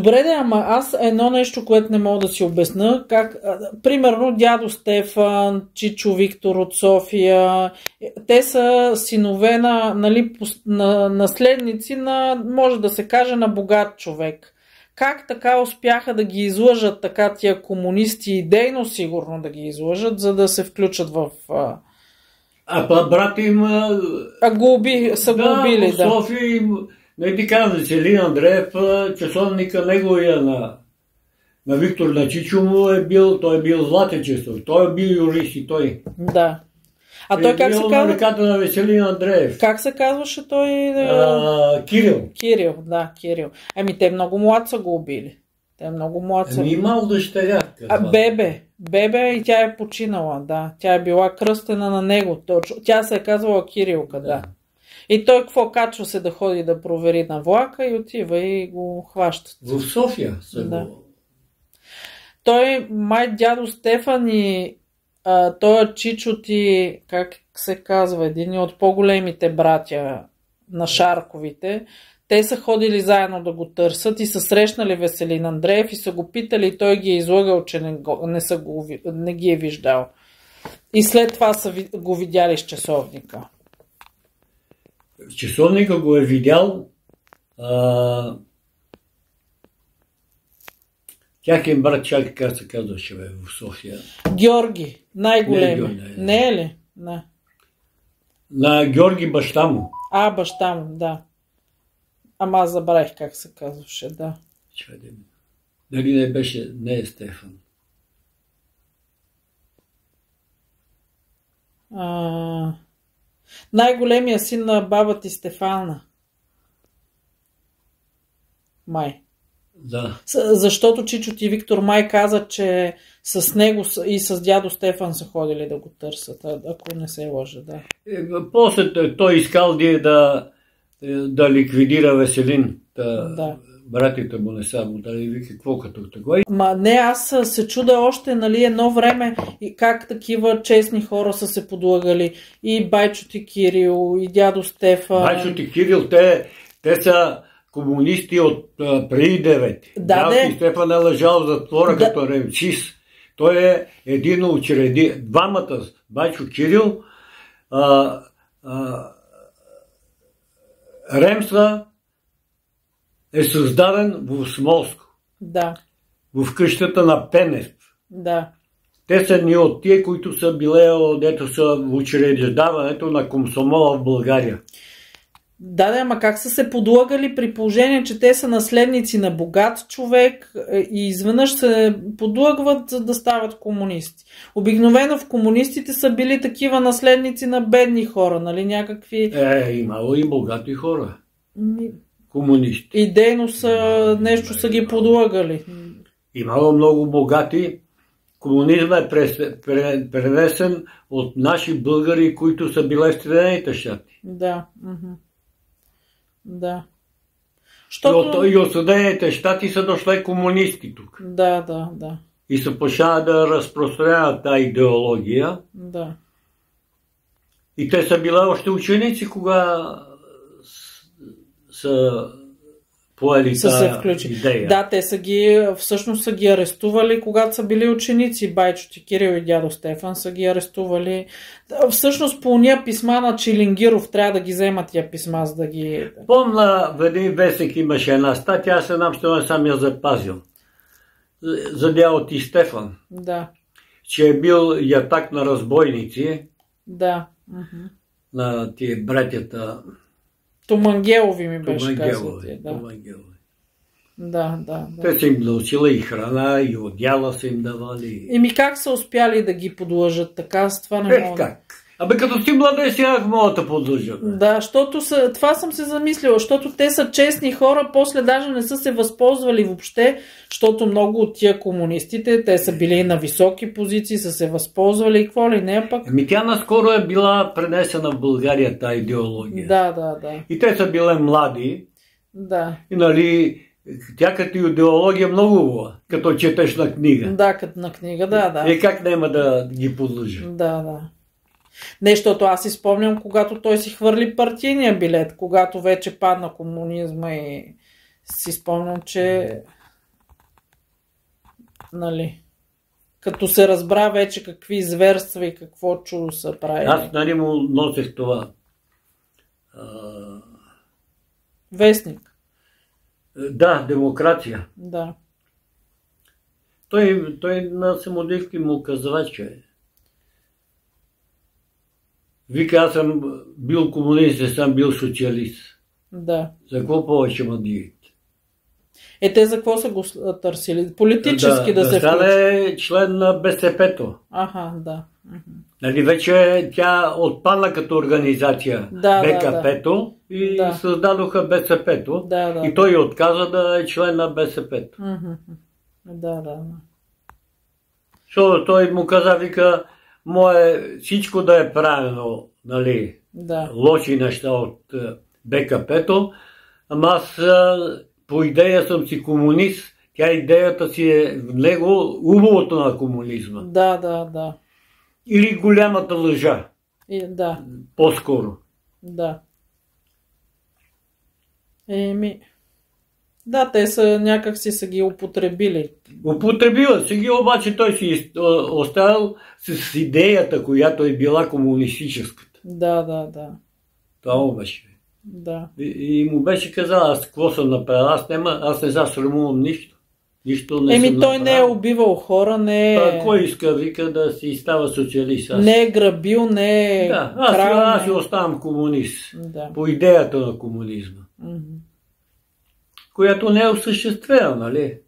Добре, ама аз едно нещо, което не мога да си обясня, как, примерно дядо Стефан, Чичо Виктор от София, те са синове на, нали, на наследници на, може да се каже, на богат човек. Как така успяха да ги излъжат така тия комунисти, идейно сигурно да ги излъжат, за да се включат в... брата им... са го убили, да. В София им... Не ти казвам, Веселин Андреев, часовника неговия на Виктор на Чичо му той е бил Златечестов, той е бил юрист и той. Да. А той как се казва? На реката на Веселин Андреев. Как се казваше той? Кирил. Кирил, да, Кирил. Те много млад са го убили. Те много млад са. Имал дъщеря. Бебе и тя е починала, да. Тя е била кръстена на него. Тя се е казвала Кирилка, да. И той какво качва се да ходи да провери на влака и отива и го хващат. В София са го... Той, май дядо Стефан и той Чичо ти, как се казва, един от по-големите братя на Шарковите, те са ходили заедно да го търсят и са срещнали Веселин Андреев и са го питали и той ги е излъгал, че не ги е виждал. И след това са го видяли с часовника. Часовника го е видял тяхен брат, чак как се казваше в София. Георги, най-големи. Не е ли? Не. На Георги баща му. Баща му, да. Ама аз забравих как се казваше, да. Дали не беше, не е Стефан. Най-големия син на баба ти Стефана. Май. Да. Защото Чичо ти Виктор май каза, че с него и с дядо Стефан са ходили да го търсят, ако не се лъжа, да. После той искал да ликвидира Веселин. Да. Братите му не са му дали вика какво като такова. Не, аз се чуда още, нали, едно време и как такива честни хора са се подлъгали. И байчо ти Кирил, и дядо Стефан. Байчо ти Кирил, те са комунисти от преди 9. Дядо ти Стефан е лежал в затвора като ремчист. Той е един учреди. Двамата, байчо Кирил, Ремса е създаден в Смолско. Да. В къщата на Пенев. Да. Те са ни от тия, които са били, дето са в учреждаването на комсомола в България. Да, ама как са се подлъгали при положение, че те са наследници на богат човек и изведнъж се подлъгват, за да стават комунисти. Обикновено в комунистите са били такива наследници на бедни хора, нали, някакви... Имало и богати хора. Комунисти. Идейно са ги подлъгали. Имало много богати. Комунизмът е пренесен от наши българи, които са били в Съединените щати. Да. Да. И от Съединените щати са дошли комунисти тук. Да. И са почнали да разпространяват тази идеология. Да. И те са били още ученици, кога са поели тази идея. Да, те всъщност са ги арестували, когато са били ученици. Байчо ти Кирил и дядо Стефан са ги арестували. Всъщност по уния писма на Чилингиров трябва да ги вземат тия писма, за да ги... Помна, в един вестник имаше една статия, аз се сам я запазил. За дядо ти Стефан. Да. Че е бил ятак на разбойници. Да. На тия братята... Томангелови ми беше казват. Да. Те са им научила и храна, и одяла са им давали. Как са успяли да ги подлъжат така? С това не мога. Как? Като си младеж, сега могат да подлъжат. Да, това съм се замислила, защото те са честни хора, после даже не са се възползвали въобще, защото много от тия комунистите, те са били на високи позиции, са се възползвали и какво ли не, пък... Тя наскоро е била пренесена в България, тази идеология. Да. И те са били млади. Да. И нали, тя като идеология много хубава, като четеш на книга. Да, като на книга, да. И как няма да ги подлъжи? Да. Нещото аз си спомням, когато той си хвърли партийния билет, когато вече падна комунизма и си спомням, че нали, като се разбра вече какви зверства и какво чудо са правили. Аз нали му носех това. Вестник. Да, демокрация. Да. Той на самодивки му казва, че вика, аз съм бил комунист, не съм бил социалист. Да. За какво повече ма дивите? Те за какво са го търсили? Политически да се включи? Да стане член на БСП-то. Аха, да. Нали, вече тя отпадна като организация БКП-то и създадоха БСП-то. Да. И той отказа да е член на БСП-то. Да. Защото той му каза, вика, всичко да е правилно, нали, лоши неща от БКП-то, ама аз по идея съм си комунист, тя идеята си е в него убавото на комунизма. Да. Или голямата лъжа. Да. По-скоро. Да. Да, те са някак си са ги употребили. Употребила си ги, обаче той си оставил с идеята, която е била комунистическата. Да. Това беше. Да. И му беше казал, аз какво съм направил, аз не засрамувам нищо. Нищо не съм той направил. не е убивал хора, не е... Кой иска, вика, да си става социалист? Не е грабил, не е крал. Аз си оставам комунист. Да. По идеята на комунизма. Която не е осъществена, нали?